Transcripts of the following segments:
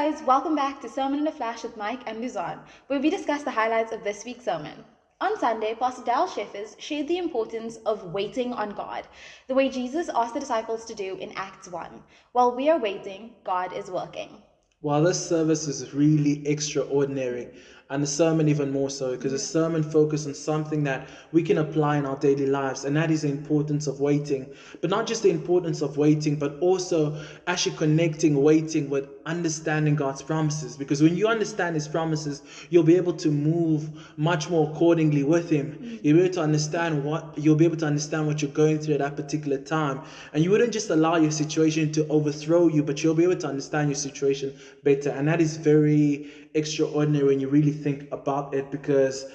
guys, welcome back to Sermon in a Flash with Mike and Luzaan, where we discuss the highlights of this week's sermon. On Sunday, Pastor Darrel Scheffers shared the importance of waiting on God, the way Jesus asked the disciples to do in Acts 1. While we are waiting, God is working. Well, this service is really extraordinary, and the sermon even more so, because the sermon focused on something that we can apply in our daily lives, and that is the importance of waiting. But not just the importance of waiting, but also actually connecting waiting with understanding God's promises. Because when you understand His promises, you'll be able to move much more accordingly with Him. You'll be able to understand what you're going through at that particular time, and you wouldn't just allow your situation to overthrow you, but you'll be able to understand your situation better. And that is very extraordinary when you really think about it, because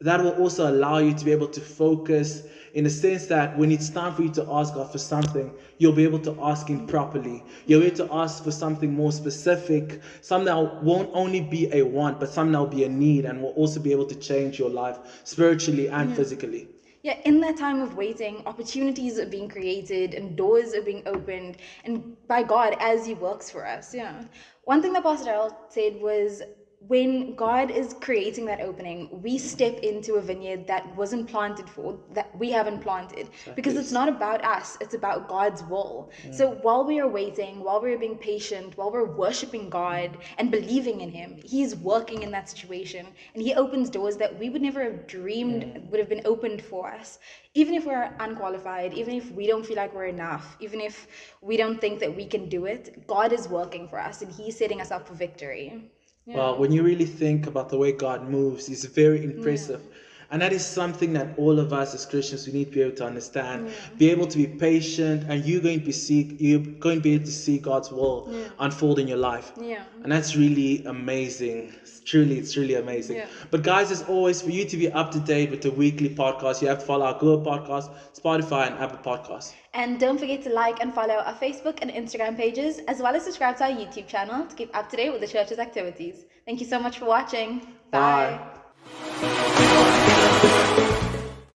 that will also allow you to be able to focus in the sense that when it's time for you to ask God for something, you'll be able to ask Him properly. You'll be able to ask for something more specific, something that won't only be a want, but something that will be a need, and will also be able to change your life spiritually and physically. Yeah, in that time of waiting, opportunities are being created and doors are being opened, and by God as He works for us. Yeah. One thing that Pastor Darrel said was, when God is creating that opening, we step into a vineyard that wasn't planted for, that we haven't planted, because it's not about us, it's about God's will. So while we are waiting, while we're being patient, while we're worshiping God and believing in Him, He's working in that situation, and He opens doors that we would never have dreamed would have been opened for us. Even if we're unqualified, even if we don't feel like we're enough, even if we don't think that we can do it, God is working for us, and He's setting us up for victory. Yeah. Well, when you really think about the way God moves, He's very impressive. And that is something that all of us as Christians, we need to be able to understand. Be able to be patient, and you're going to be able to see God's will unfold in your life. Yeah. And that's really amazing. It's truly amazing. Yeah. But guys, as always, for you to be up to date with the weekly podcast, you have to follow our Google Podcast, Spotify, and Apple Podcasts. And don't forget to like and follow our Facebook and Instagram pages, as well as subscribe to our YouTube channel to keep up to date with the church's activities. Thank you so much for watching. Bye. Bye.